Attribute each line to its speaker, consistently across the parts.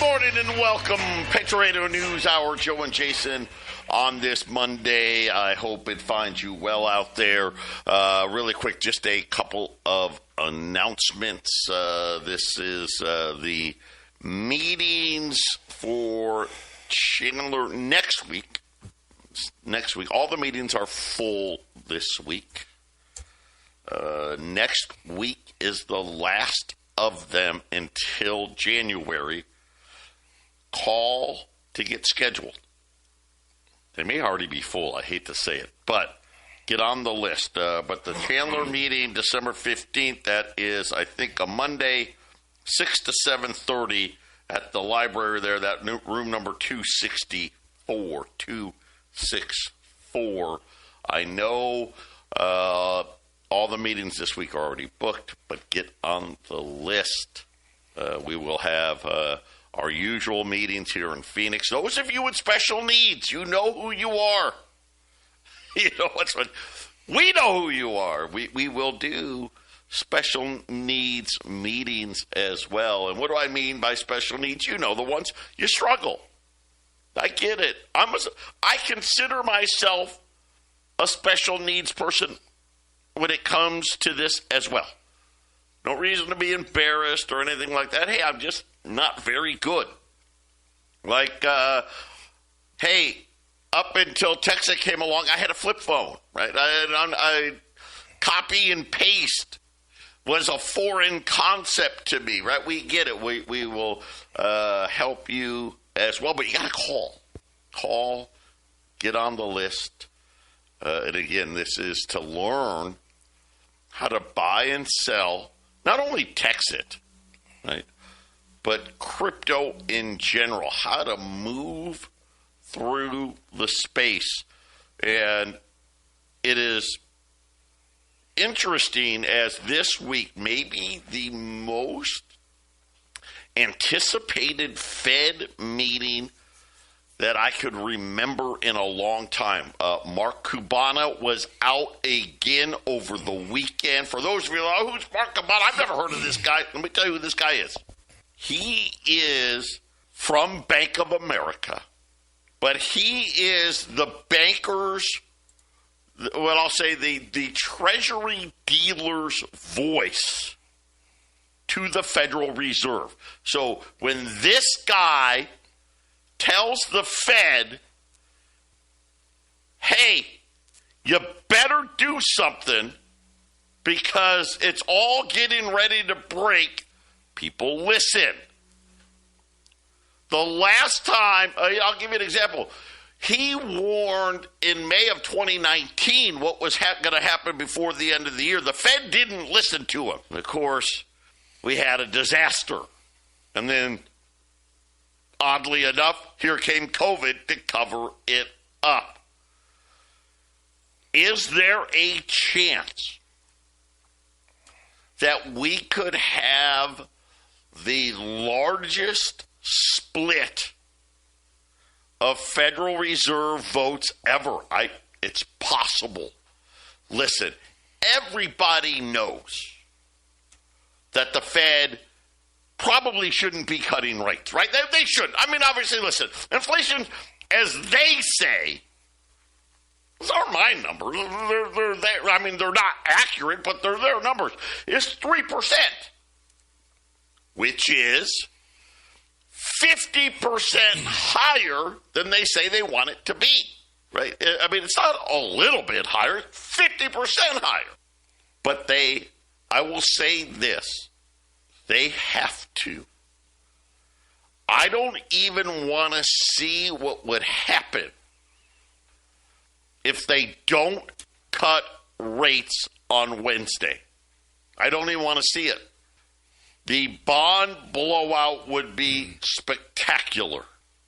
Speaker 1: morning and welcome. Patriot News Hour, Joe and Jason on this Monday. I hope it finds you well out there. Really quick, just a couple of announcements. This is the meetings for Chandler next week. All the meetings are full this week. Next week is the last of them until January. Call to get scheduled. They may already be full. I hate to say it, but get on the list. But the Chandler meeting, December 15th, that is, I think, a Monday, 6 to 7:30 at the library there, that new room number 264. 264. I know all the meetings this week are already booked, but get on the list. We will have our usual meetings here in Phoenix. Those of you with special needs, you know who you are. You know what's what? We know who you are. We will do special needs meetings as well. And what do I mean by special needs? You know, the ones you struggle. I get it. I consider myself a special needs person when it comes to this as well. No reason to be embarrassed or anything like that. Hey, I'm just not very good. Like, hey, up until Texas came along, I had a flip phone, right? I copy and paste was a foreign concept to me, right? We get it. We will help you as well, but you got to call. Call, get on the list. And again, this is to learn how to buy and sell, not only Texit, right, but crypto in general, how to move through the space. And it is interesting as this week, maybe the most anticipated Fed meeting that I could remember in a long time. Mark Cubana was out again over the weekend. For those of you who know, who's Mark Cubana? I've never heard of this guy. Let me tell you who this guy is. He is from Bank of America, but he is the bankers, well, I'll say the Treasury dealer's voice to the Federal Reserve. So when this guy tells the Fed, hey, you better do something because it's all getting ready to break, people listen. The last time, I'll give you an example. He warned in May of 2019 what was going to happen before the end of the year. The Fed didn't listen to him. And of course, we had a disaster. And then, oddly enough, here came COVID to cover it up. Is there a chance that we could have the largest split of Federal Reserve votes ever? It's possible. Listen, everybody knows that the Fed probably shouldn't be cutting rates, right? They shouldn't. I mean, obviously, listen, inflation, as they say, those aren't my numbers. They're not accurate, but they're their numbers. It's 3%, which is 50% higher than they say they want it to be, right? I mean, it's not a little bit higher, it's 50% higher. But I will say this, they have to. I don't even want to see what would happen if they don't cut rates on Wednesday. I don't even want to see it. The bond blowout would be spectacular.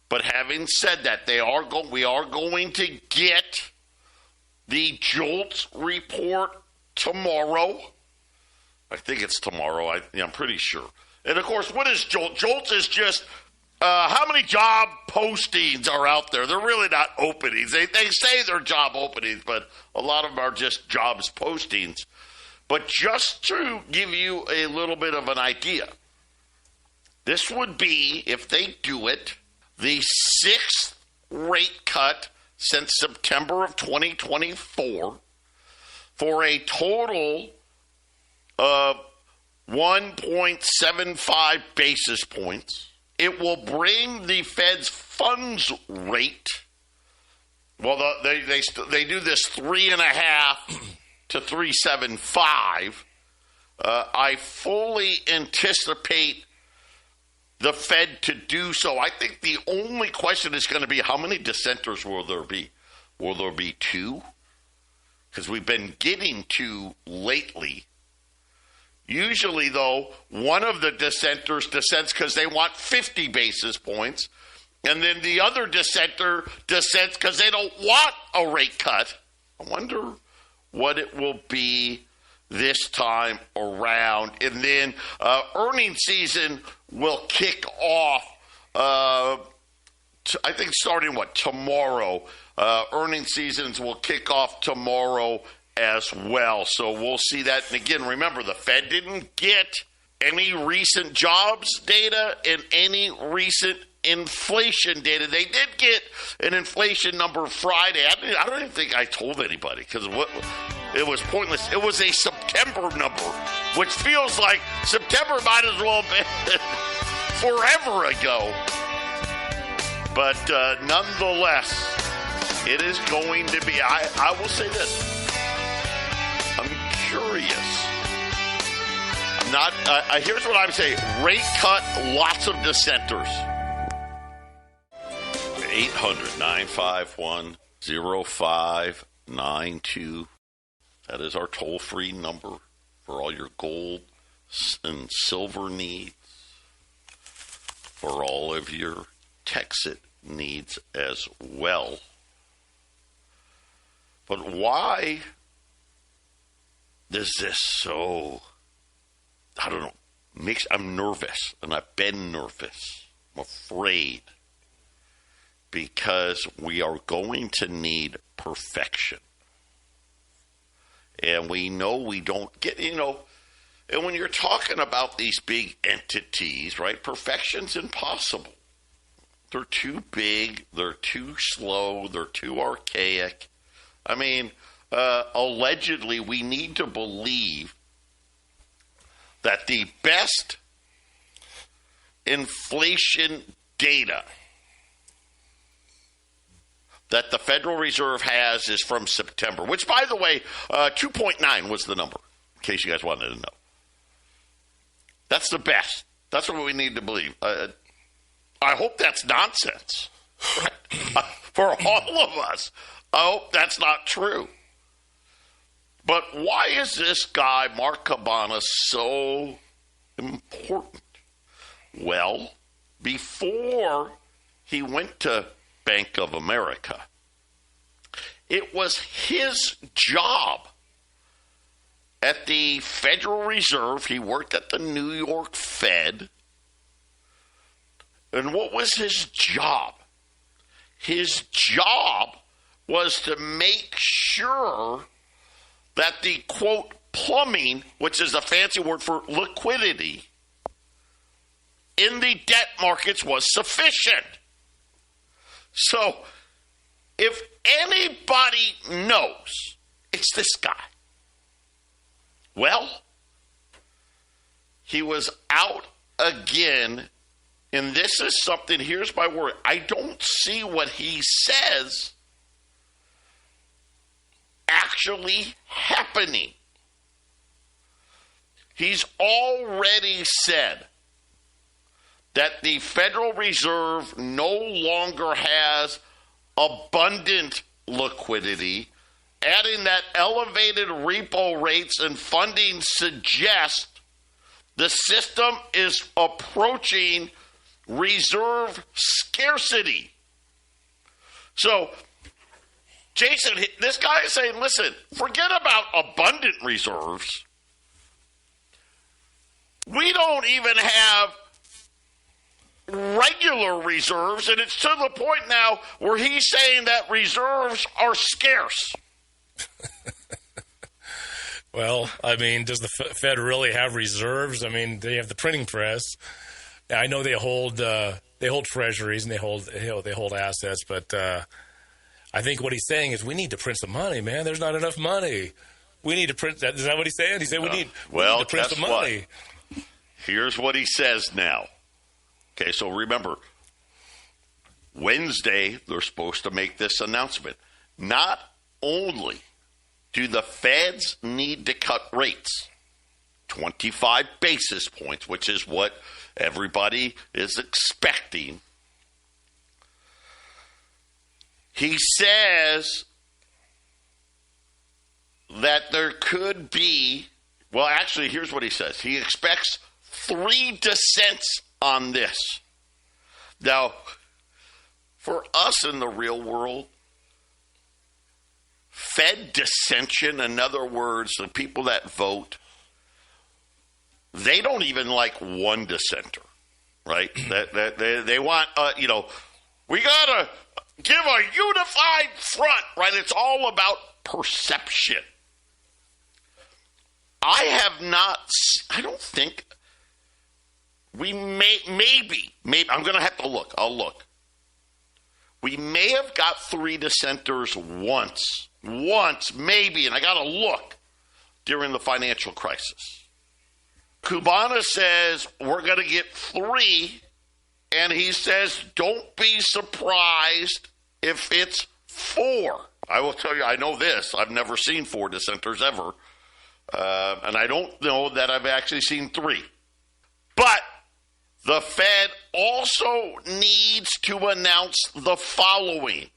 Speaker 1: But having said that, we are going to get the JOLTS report tomorrow. I think it's tomorrow. I'm pretty sure. And, of course, what is JOLTS? JOLTS is just how many job postings are out there. They're really not openings. They say they're job openings, but a lot of them are just jobs postings. But just to give you a little bit of an idea, This would be, if they do it, the sixth rate cut since September of 2024 for a total of 1.75 basis points. It will bring the Fed's funds rate, well, they do this 3.5 to 3.75. I fully anticipate the Fed to do so. I think the only question is going to be, how many dissenters will there be? Will there be two? Because we've been getting two lately. Usually, though, one of the dissenters dissents because they want 50 basis points, and then the other dissenter dissents because they don't want a rate cut. I wonder what it will be this time around. And then earnings season will kick off, I think starting, tomorrow. Earnings seasons will kick off tomorrow as well. So we'll see that. And again, remember, the Fed didn't get any recent jobs data and any recent inflation data. They did get an inflation number Friday. I don't even think I told anybody because it was pointless. It was a September number, which feels like September might as well have been forever ago. But nonetheless, it is going to be, I will say this. I'm curious. I'm not, here's what I'm saying. Rate cut, lots of dissenters. 800-951-0592. That is our toll-free number for all your gold and silver needs, for all of your Texit needs as well. But why is this so, I don't know, I'm nervous, and I've been nervous. I'm afraid. Because we are going to need perfection. And we know we don't get, and when you're talking about these big entities, right, perfection's impossible. They're too big, they're too slow, they're too archaic. I mean, allegedly, we need to believe that the best inflation data that the Federal Reserve has is from September, which, by the way, 2.9 was the number, in case you guys wanted to know. That's the best. That's what we need to believe. I hope that's nonsense. Right? For all of us, I hope that's not true. But why is this guy, Mark Cabana, so important? Well, before he went to Bank of America, it was his job at the Federal Reserve. He worked at the New York Fed. And what was his job? His job was to make sure that the, quote, plumbing, which is a fancy word for liquidity, in the debt markets was sufficient. So, if anybody knows, it's this guy. Well, he was out again, and this is something, here's my word, I don't see what he says actually happening. He's already said that the Federal Reserve no longer has abundant liquidity, adding that elevated repo rates and funding suggest the system is approaching reserve scarcity. So, Jason, this guy is saying, listen, forget about abundant reserves. We don't even have regular reserves, and it's to the point now where he's saying that reserves are scarce.
Speaker 2: Well, I mean, does the Fed really have reserves? I mean, they have the printing press, I know they hold treasuries and they hold assets, but I think what he's saying is we need to print some money, man. There's not enough money. We need to print that. Is that what he's saying? He said we need to print some money.
Speaker 1: What? Here's what he says now. Okay, so remember, Wednesday they're supposed to make this announcement. Not only do the feds need to cut rates, 25 basis points, which is what everybody is expecting. He says that there could be, well, actually, here's what he says. He expects 3 dissents on this. Now, for us in the real world, Fed dissension, in other words, the people that vote, they don't even like one dissenter, right? They want, we got to give a unified front, right? It's all about perception. I don't think maybe, I'm going to have to look. I'll look. We may have got 3 dissenters once, maybe, and I got to look, during the financial crisis. Cubana says we're going to get 3, and he says don't be surprised if it's 4. I will tell you, I know this. I've never seen 4 dissenters ever, and I don't know that I've actually seen 3. But the Fed also needs to announce the following.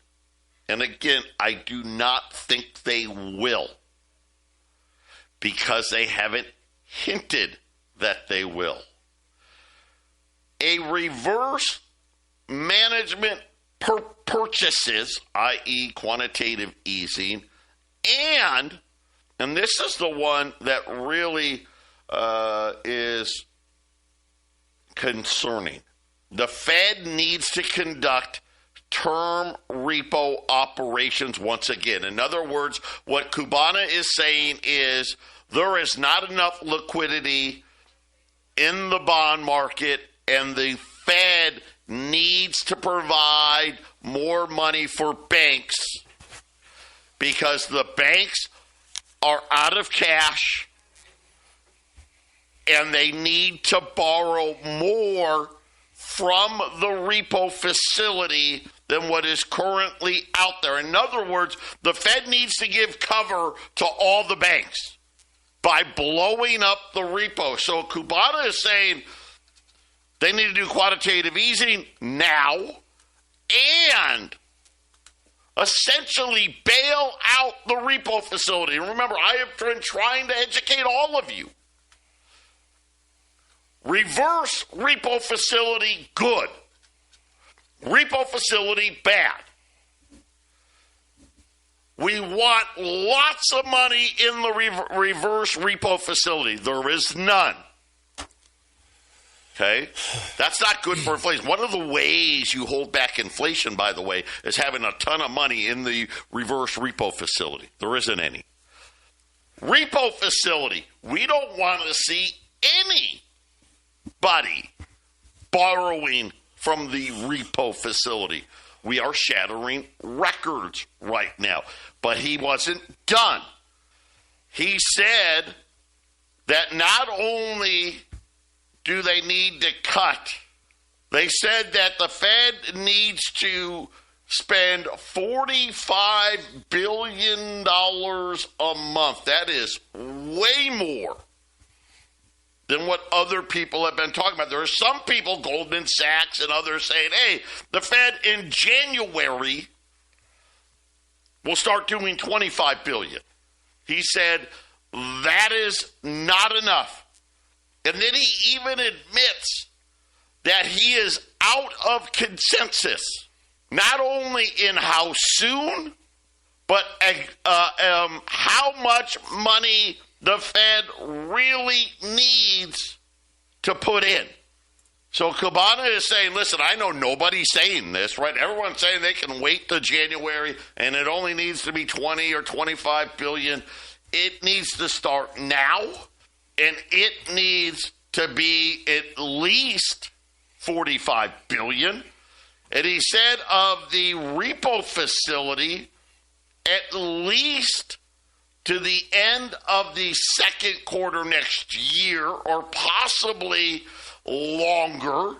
Speaker 1: And again, I do not think they will, because they haven't hinted that they will. A reverse management purchases, i.e. quantitative easing, and this is the one that really is concerning. The Fed needs to conduct term repo operations once again. In other words, what Cubana is saying is there is not enough liquidity in the bond market, and the Fed needs to provide more money for banks because the banks are out of cash and they need to borrow more from the repo facility than what is currently out there. In other words, the Fed needs to give cover to all the banks by blowing up the repo. So Cubana is saying they need to do quantitative easing now and essentially bail out the repo facility. And remember, I have been trying to educate all of you. Reverse repo facility, good. Repo facility, bad. We want lots of money in the reverse repo facility. There is none. Okay? That's not good for inflation. One of the ways you hold back inflation, by the way, is having a ton of money in the reverse repo facility. There isn't any. Repo facility, we don't want to see anybody borrowing from the repo facility. We are shattering records right now. But he wasn't done. He said that not only do they need to cut, they said that the Fed needs to spend $45 billion a month. That is way more than what other people have been talking about. There are some people, Goldman Sachs and others, saying, hey, the Fed in January will start doing $25 billion. He said that is not enough. And then he even admits that he is out of consensus, not only in how soon, but how much money the Fed really needs to put in. So Cubana is saying, listen, I know nobody's saying this, right? Everyone's saying they can wait till January and it only needs to be 20 or 25 billion. It needs to start now, and it needs to be at least $45 billion. And he said of the repo facility, at least to the end of the second quarter next year, or possibly longer.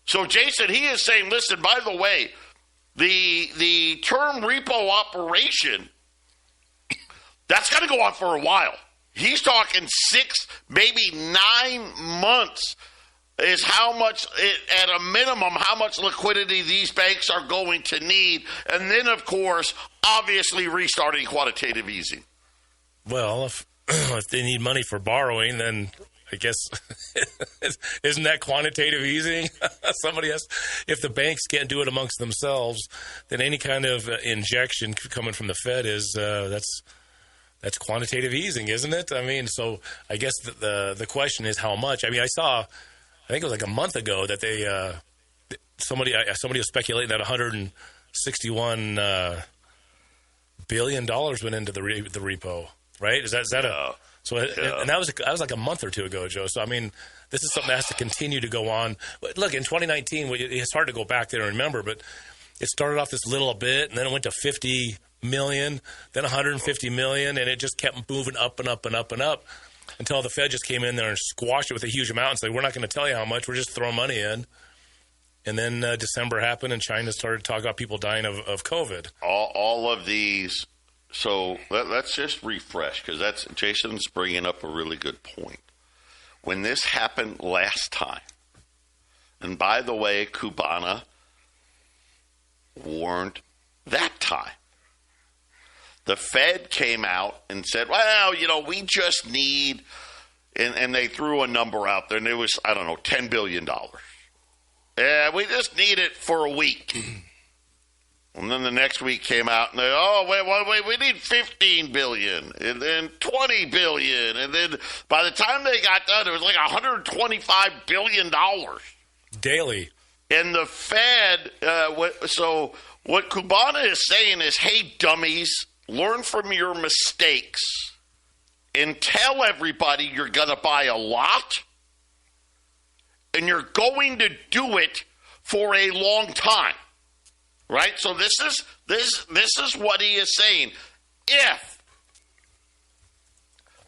Speaker 1: So, Jason, he is saying, listen, by the way, the term repo operation, that's going to go on for a while. He's talking 6, maybe 9 months is how much, at a minimum, how much liquidity these banks are going to need. And then, of course, obviously restarting quantitative easing.
Speaker 2: Well, if they need money for borrowing, then I guess isn't that quantitative easing? Somebody has. If the banks can't do it amongst themselves, then any kind of injection coming from the Fed is that's quantitative easing, isn't it? I mean, so I guess the question is how much. I mean, I think it was like a month ago that somebody was speculating that $161 billion went into the repo. Right? Is that a so? Yeah. And that was like a month or two ago, Joe. So I mean, this is something that has to continue to go on. Look, in 2019, it's hard to go back there and remember, but it started off this little bit, and then it went to 50 million, then 150 million, and it just kept moving up and up and up and up until the Fed just came in there and squashed it with a huge amount and said, "We're not going to tell you how much. We're just throwing money in." And then December happened, and China started talking about people dying of COVID.
Speaker 1: All of these. So let's just refresh, because Jason's bringing up a really good point. When this happened last time, and by the way, Cubana warned that time. The Fed came out and said, well, we just need, and they threw a number out there, and it was, I don't know, $10 billion. Yeah, we just need it for a week. And then the next week came out and they, we need $15 billion and then $20 billion. And then by the time they got done, it was like $125 billion.
Speaker 2: Daily.
Speaker 1: And the Fed, so what Cubana is saying is, hey, dummies, learn from your mistakes and tell everybody you're going to buy a lot and you're going to do it for a long time. Right? So this is what he is saying. If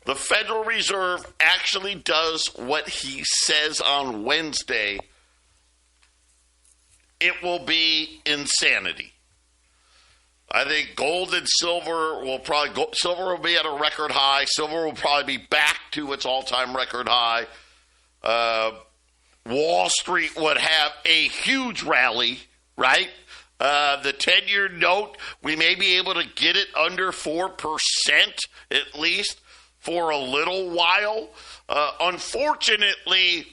Speaker 1: the Federal Reserve actually does what he says on Wednesday, it will be insanity. I think gold and silver silver will be at a record high. Silver will probably be back to its all-time record high. Wall Street would have a huge rally, right? The 10-year note, we may be able to get it under 4% at least for a little while. Unfortunately,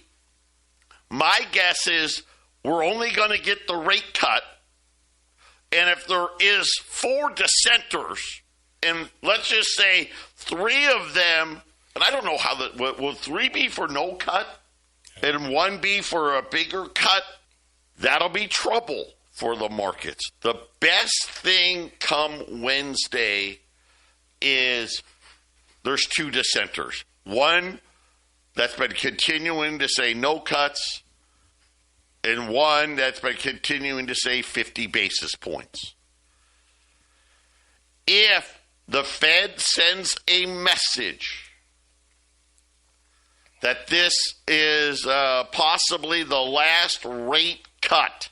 Speaker 1: my guess is we're only going to get the rate cut. And if there is 4 dissenters, and let's just say 3 of them, and I don't know how will 3 be for no cut and 1 be for a bigger cut? That'll be trouble for the markets. The best thing come Wednesday is there's 2 dissenters. One that's been continuing to say no cuts, and one that's been continuing to say 50 basis points. If the Fed sends a message that this is possibly the last rate cut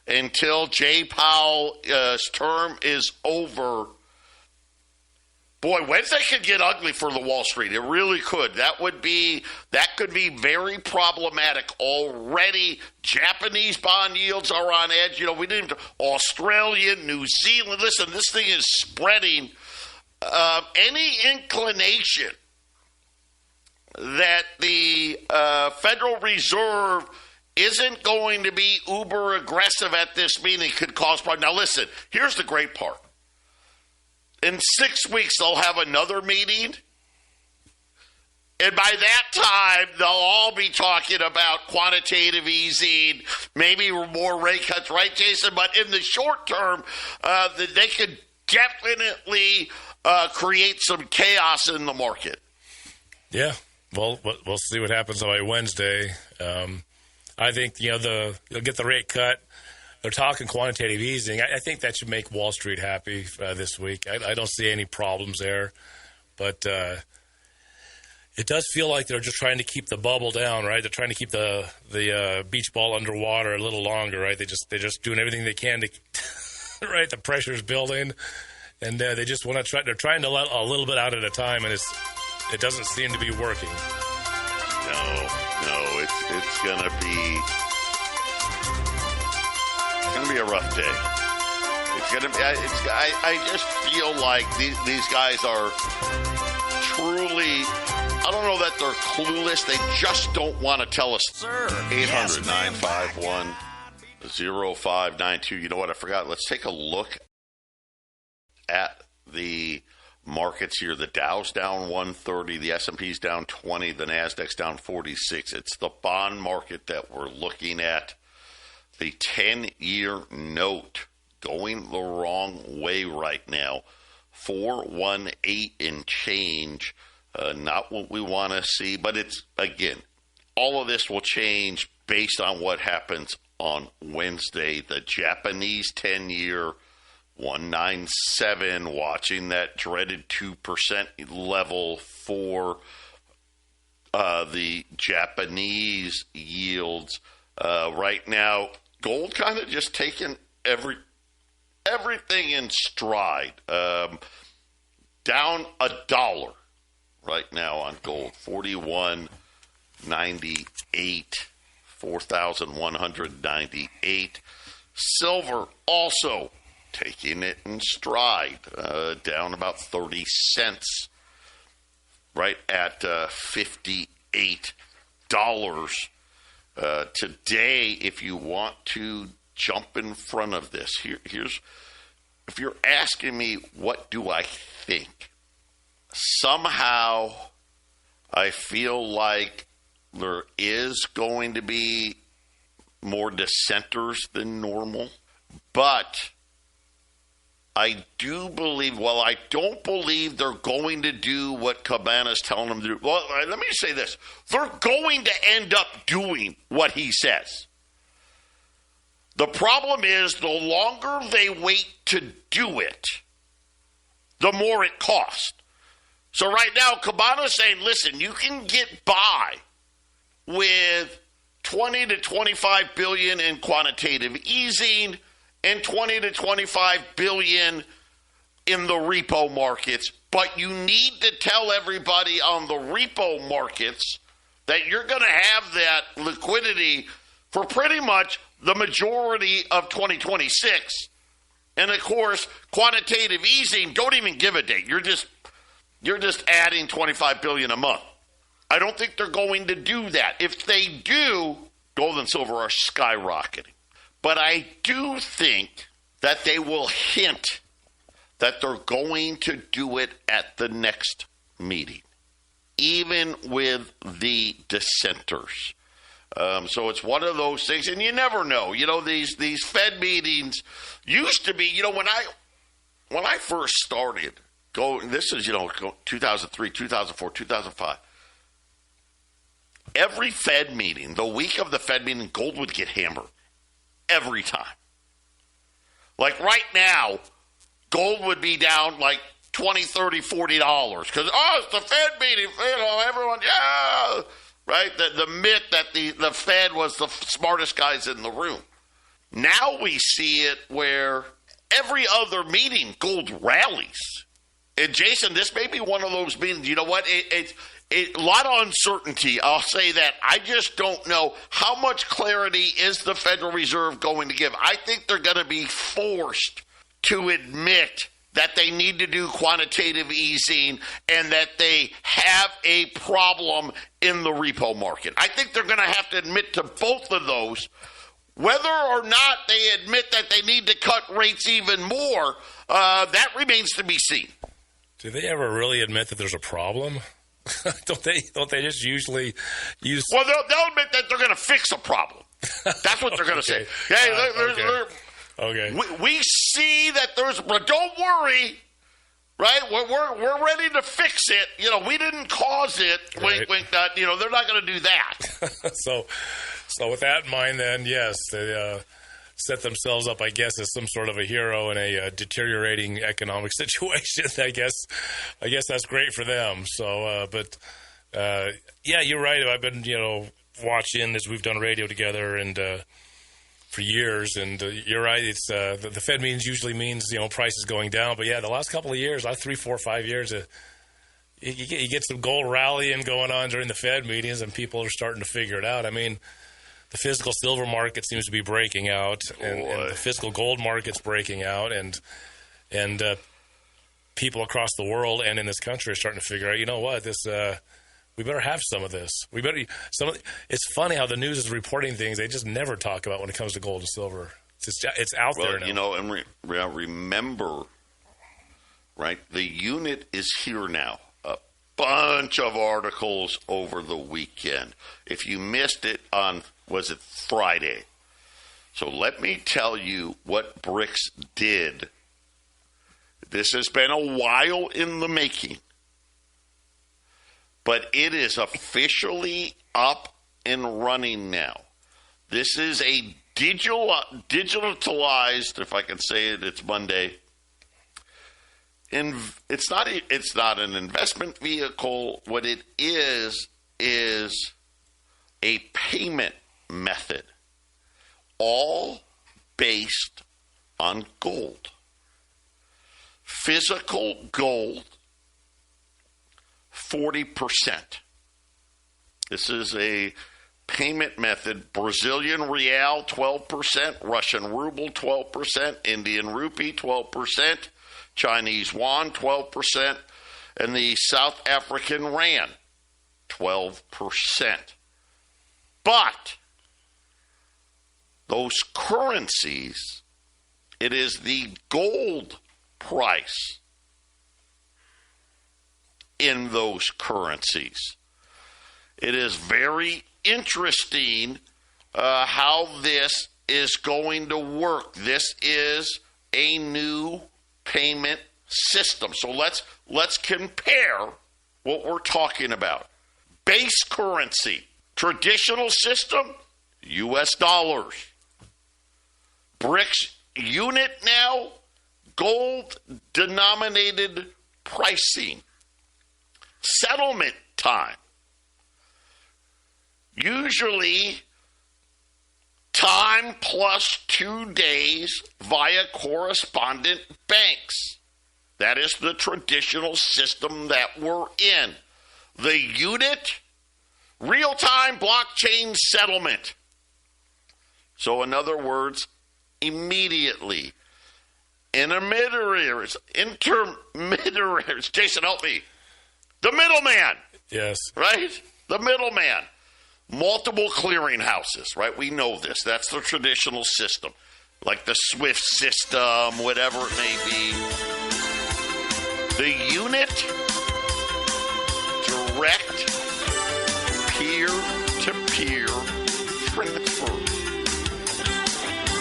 Speaker 1: until Jay Powell's term is over, boy, Wednesday could get ugly for the Wall Street. It really could. That could be very problematic already. Japanese bond yields are on edge. We didn't. Australia, New Zealand. Listen, this thing is spreading. Any inclination that the Federal Reserve isn't going to be uber aggressive at this meeting could cause problems. Now, listen, here's the great part. In 6 weeks, they'll have another meeting. And by that time, they'll all be talking about quantitative easing, maybe more rate cuts, right, Jason? But in the short term, they could definitely create some chaos in the market.
Speaker 2: Yeah. Well, we'll see what happens on Wednesday. I think, they'll get the rate cut. They're talking quantitative easing. I think that should make Wall Street happy this week. I don't see any problems there. But it does feel like they're just trying to keep the bubble down, right? They're trying to keep the beach ball underwater a little longer, right? They're just doing everything they can to, right? The pressure's building, and they just want to try. They're trying to let a little bit out at a time, and it doesn't seem to be working.
Speaker 1: No, it's gonna be a rough day. It's gonna be. I just feel like these guys are truly. I don't know that they're clueless. They just don't want to tell us. 800-951-0592. You know what? I forgot. Let's take a look at the markets here. The Dow's down 130. The S&P's down 20. The Nasdaq's down 46. It's the bond market that we're looking at. The 10-year note going the wrong way right now. 418 and change. Not what we want to see, but it's, again, all of this will change based on what happens on Wednesday. The Japanese 10-year, 197, watching that dreaded 2% level for the Japanese yields. Right now, gold kind of just taking everything in stride. Down $1 right now on gold, 41.98, 4,198. Silver also taking it in stride, down about 30 cents, right at $58. Today, if you want to jump in front of this, here's, if you're asking me what do I think, somehow I feel like there is going to be more dissenters than normal, but I do believe, well, I don't believe they're going to do what Cabana's telling them to do. Well, let me say this. They're going to end up doing what he says. The problem is the longer they wait to do it, the more it costs. So right now, Cabana's saying, listen, you can get by with 20 to 25 billion in quantitative easing and 20 to 25 billion in the repo markets, but you need to tell everybody on the repo markets that you're going to have that liquidity for pretty much the majority of 2026. And of course, quantitative easing, don't even give a date. You're just adding 25 billion a month. I don't think they're going to do that. If they do, gold and silver are skyrocketing. But I do think that they will hint that they're going to do it at the next meeting, even with the dissenters. So it's one of those things, and you never know. You know, these Fed meetings used to be, you know, when I first started going, this is, 2003, 2004, 2005. Every Fed meeting, the week of the Fed meeting, gold would get hammered. Every time. Like right now, gold would be down like $20, $30, $40 because, it's the Fed meeting. Everyone, yeah. Right? The myth that the Fed was the smartest guys in the room. Now we see it where every other meeting, gold rallies. And Jason, this may be one of those meetings. You know what? It's a lot of uncertainty. I'll say that. I just don't know how much clarity is the Federal Reserve going to give. I think they're going to be forced to admit that they need to do quantitative easing and that they have a problem in the repo market. I think they're going to have to admit to both of those. Whether or not they admit that they need to cut rates even more, that remains to be seen.
Speaker 2: Do they ever really admit that there's a problem? Don't they just usually use?
Speaker 1: Well, they'll admit that they're going to fix a problem. That's what they're going to
Speaker 2: Okay.
Speaker 1: say. Hey,
Speaker 2: Okay.
Speaker 1: we see that there's, but don't worry, right? We're ready to fix it. You know, we didn't cause it.
Speaker 2: Right.
Speaker 1: Wink, wink. They're not going to do that.
Speaker 2: So So with that in mind, then, yes, they set themselves up, I guess, as some sort of a hero in a deteriorating economic situation. I guess that's great for them. So, yeah, you're right. I've been, watching as we've done radio together and for years, and you're right. It's the Fed meetings usually means prices going down, but yeah, the last couple of years, 3, 4, 5 years, you get some gold rallying going on during the Fed meetings, and people are starting to figure it out. I mean, the physical silver market seems to be breaking out, and the physical gold market's breaking out, and people across the world and in this country are starting to figure out, you know what, this we better have some of this. It's funny how the news is reporting things they just never talk about when it comes to gold and silver. It's out there now.
Speaker 1: And remember, right? The unit is here now. Bunch of articles over the weekend. If you missed it on, was it Friday? So let me tell you what BRICS did. This has been a while in the making, but it is officially up and running now. This is a digitalized, if I can say it, it's Monday. It's not an investment vehicle. What it is a payment method, all based on gold. Physical gold, 40%. This is a payment method. Brazilian real, 12%. Russian ruble, 12%. Indian rupee, 12%. Chinese yuan, 12%, and the South African rand, 12%. But those currencies, it is the gold price in those currencies. It is very interesting how this is going to work. This is a new payment system. So let's compare what we're talking about. Base currency, traditional system, U.S. dollars. BRICS unit now, gold denominated pricing. Settlement time. Usually time plus 2 days via correspondent banks. That is the traditional system that we're in. The unit, real-time blockchain settlement. So in other words, immediately. Intermediaries, Jason, help me. The middleman.
Speaker 2: Yes.
Speaker 1: Right? The middleman. Multiple clearing houses, right? We know this. That's the traditional system. Like the SWIFT system, whatever it may be. The unit, direct peer-to-peer transfer.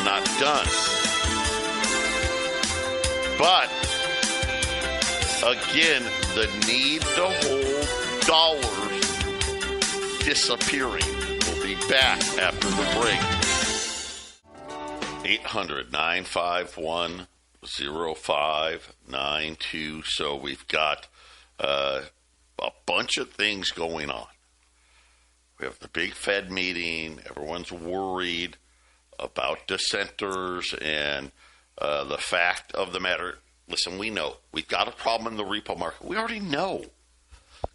Speaker 1: Not done. But, again, the need to hold dollars disappearing. We'll be back after the break. 800-951-0592. So we've got a bunch of things going on. We have the big Fed meeting. Everyone's worried about dissenters and the fact of the matter. Listen, we know. We've got a problem in the repo market. We already know.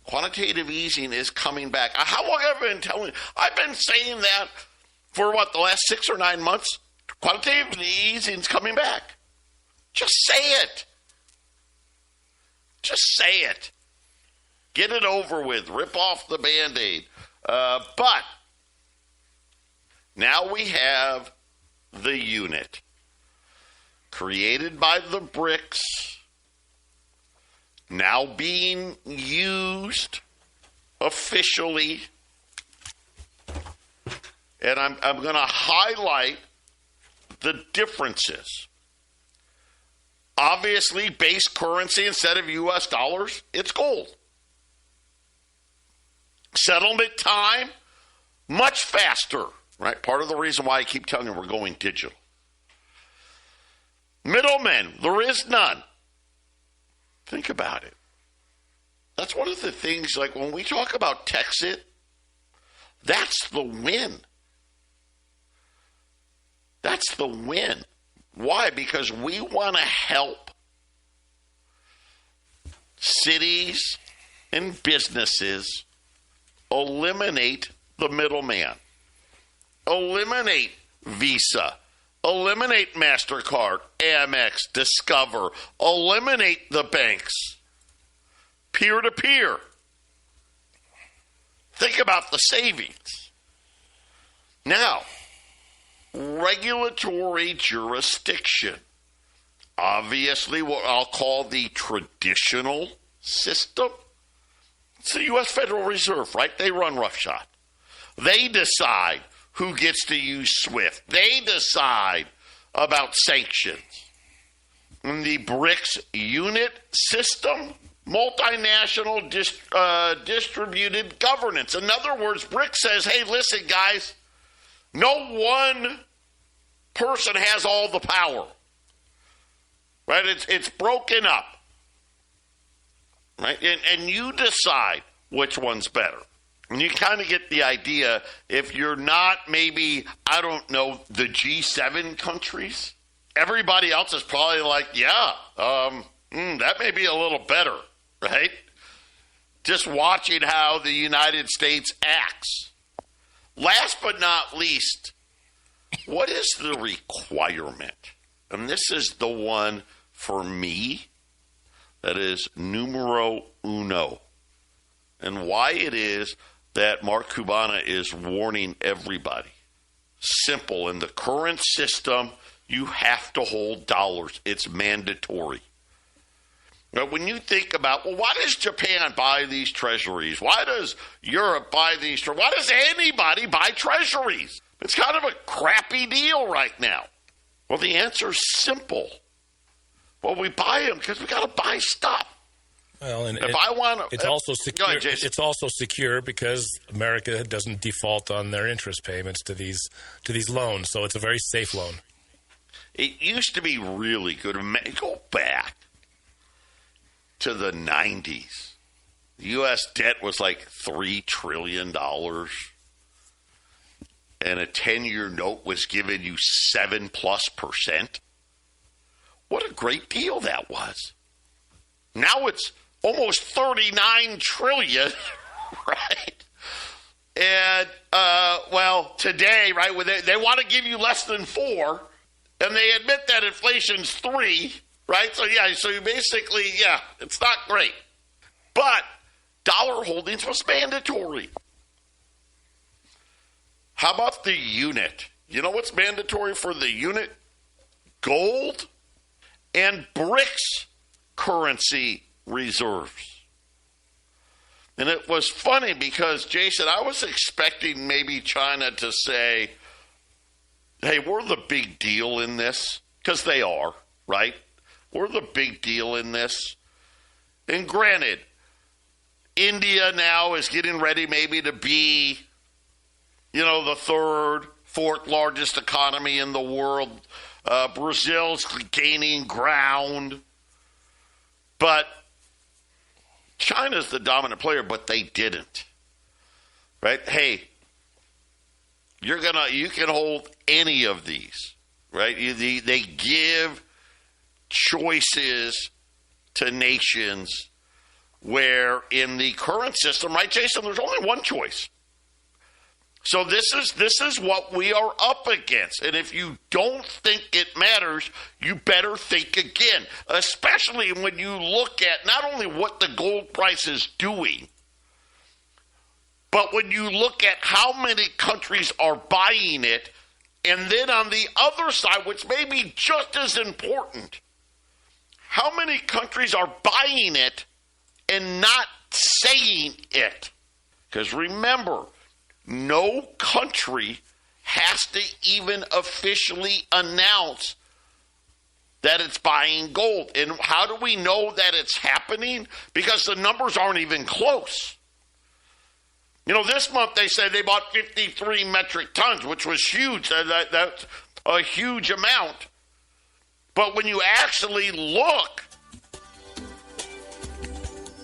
Speaker 1: Quantitative easing is coming back. How long have I been telling you? I've been saying that for, the last 6 or 9 months? Quantitative easing is coming back. Just say it. Just say it. Get it over with. Rip off the Band-Aid. But now we have the unit created by the BRICS, now being used officially. And I'm going to highlight the differences. Obviously, base currency instead of U.S. dollars, it's gold. Settlement time, much faster, right? Part of the reason why I keep telling you we're going digital. Middlemen, there is none. Think about it. That's one of the things, like when we talk about Texit, that's the win. That's the win. Why? Because we want to help cities and businesses eliminate the middleman. Eliminate Visa. Eliminate MasterCard, Amex, Discover. Eliminate the banks. Peer-to-peer. Think about the savings. Now, regulatory jurisdiction. Obviously, what I'll call the traditional system. It's the U.S. Federal Reserve, right? They run roughshod. They decide who gets to use SWIFT. They decide about sanctions. In the BRICS unit system, multinational distributed governance. In other words, BRICS says, hey, listen, guys, no one person has all the power. Right? It's broken up. Right? And you decide which one's better. And you kind of get the idea, if you're not maybe, I don't know, the G7 countries, everybody else is probably like, yeah, that may be a little better, right? Just watching how the United States acts. Last but not least, what is the requirement? And this is the one for me that is numero uno. And why it is that Mark Cubana is warning everybody. Simple. In the current system, you have to hold dollars. It's mandatory. Now, when you think about, well, why does Japan buy these treasuries? Why does Europe buy these? Why does anybody buy treasuries? It's kind of a crappy deal right now. Well, the answer is simple. Well, we buy them because we got to buy stuff.
Speaker 2: Well, and
Speaker 1: if I want to,
Speaker 2: it's also secure.
Speaker 1: Ahead,
Speaker 2: it's also secure because America doesn't default on their interest payments to these loans, so it's a very safe loan.
Speaker 1: It used to be really good. Go back to the 90s. The U.S. debt was like $3 trillion, and a 10-year note was giving you 7+%. What a great deal that was. Now it's almost 39 trillion, right? And, well, today, right, they want to give you less than 4, and they admit that inflation's 3, right? So, yeah, so you basically, yeah, it's not great. But dollar holdings was mandatory. How about the unit? You know what's mandatory for the unit? Gold and BRICS currency reserves. And it was funny because, Jason, I was expecting maybe China to say, hey, we're the big deal in this, because they are, right? We're the big deal in this. And granted, India now is getting ready maybe to be, you know, the third, fourth largest economy in the world. Brazil's gaining ground. But China's the dominant player, but they didn't. Right? Hey, you can hold any of these. Right? They give choices to nations where in the current system, right, Jason, there's only one choice. So this is what we are up against. And if you don't think it matters, you better think again, especially when you look at not only what the gold price is doing, but when you look at how many countries are buying it, and then on the other side, which may be just as important, how many countries are buying it and not saying it? Because remember, no country has to even officially announce that it's buying gold. And how do we know that it's happening? Because the numbers aren't even close. This month they said they bought 53 metric tons, which was huge. That's a huge amount. But when you actually look,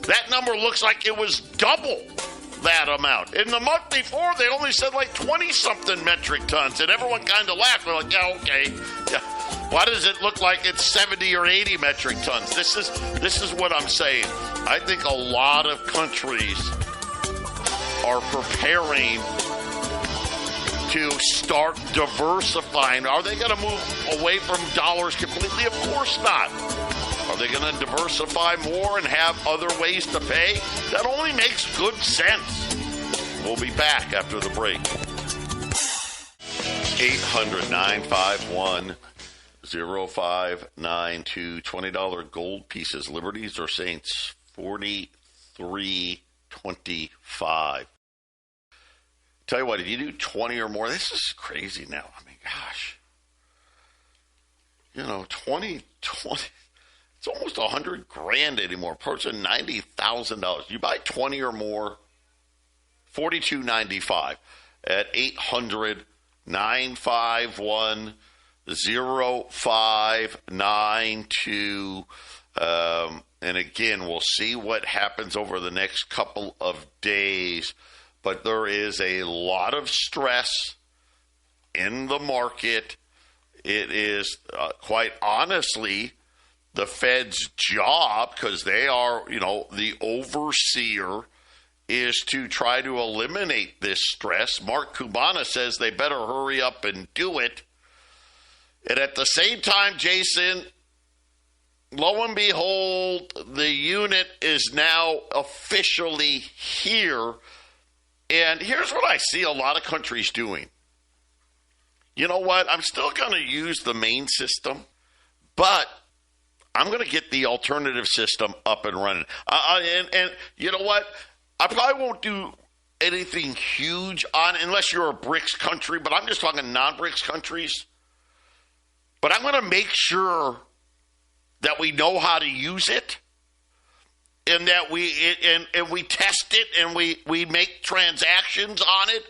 Speaker 1: that number looks like it was double that amount. In the month before, they only said like 20-something metric tons, and everyone kind of laughed. They're like, yeah, okay. Yeah. Why does it look like it's 70 or 80 metric tons? This is what I'm saying. I think a lot of countries are preparing to start diversifying. Are they going to move away from dollars completely? Of course not. Are they going to diversify more and have other ways to pay? That only makes good sense. We'll be back after the break. 800-951-0592. $20 gold pieces. Liberties or Saints, $43.25. Tell you what, if you do 20 or more, this is crazy now. I mean, gosh. 20, it's almost $100,000 anymore. Approaching $90,000. You buy 20 or more, $42.95 at 800-951-0592. And again, we'll see what happens over the next couple of days. But there is a lot of stress in the market. It is quite honestly the Fed's job, because they are, the overseer, is to try to eliminate this stress. Mark Cubana says they better hurry up and do it. And at the same time, Jason, lo and behold, the unit is now officially here. And here's what I see a lot of countries doing. You know what? I'm still going to use the main system, but I'm going to get the alternative system up and running. And you know what? I probably won't do anything huge on, unless you're a BRICS country, but I'm just talking non-BRICS countries. But I'm going to make sure that we know how to use it. And that we test it and we make transactions on it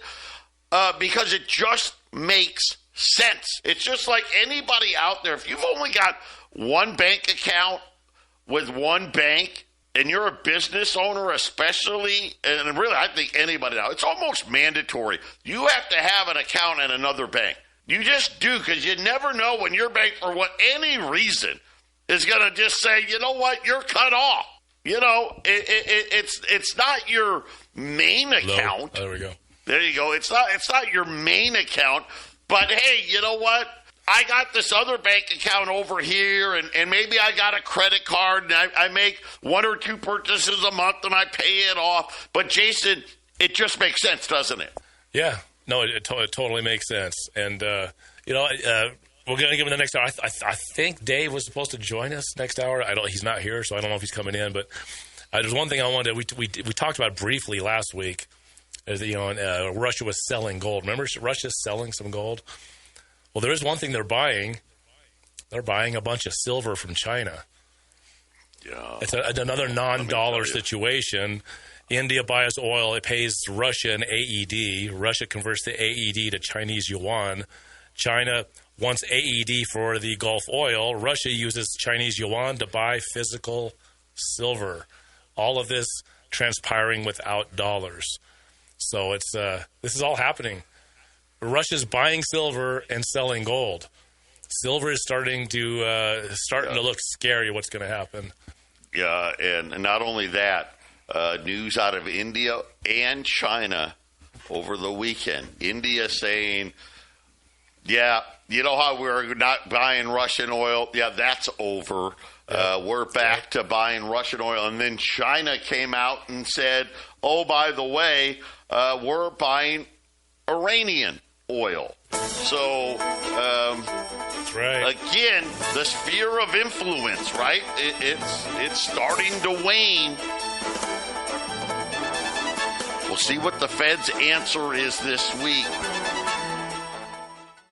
Speaker 1: because it just makes sense. It's just like anybody out there. If you've only got one bank account with one bank and you're a business owner especially, and really I think anybody now, it's almost mandatory. You have to have an account in another bank. You just do, because you never know when your bank, for any reason, is going to just say, you know what, you're cut off. It's not your main account.
Speaker 2: There we go.
Speaker 1: There you go. It's not your main account. But hey, you know what? I got this other bank account over here, and maybe I got a credit card, and I make one or two purchases a month, and I pay it off. But Jason, it just makes sense, doesn't it?
Speaker 2: Yeah. No, it totally makes sense. And we're going to give him the next hour. I think Dave was supposed to join us next hour. He's not here, so I don't know if he's coming in. But there's one thing I wanted. We talked about briefly last week. Russia was selling gold. Remember, Russia's selling some gold. Well, there is one thing they're buying. They're buying a bunch of silver from China. Yeah, it's another non-dollar situation. India buys oil. It pays Russia an AED. Russia converts the AED to Chinese yuan. China wants AED for the Gulf oil. Russia uses Chinese yuan to buy physical silver. All of this transpiring without dollars. So this is all happening. Russia's buying silver and selling gold. Silver is starting to look scary. What's going to happen?
Speaker 1: Yeah, and not only that, news out of India and China over the weekend. India saying, yeah, you know how we're not buying Russian oil? Yeah, that's over. We're back to buying Russian oil. And then China came out and said, oh, by the way, we're buying Iranian oil. So,
Speaker 2: that's right.
Speaker 1: Again, the sphere of influence, right? It's starting to wane. We'll see what the Fed's answer is this week.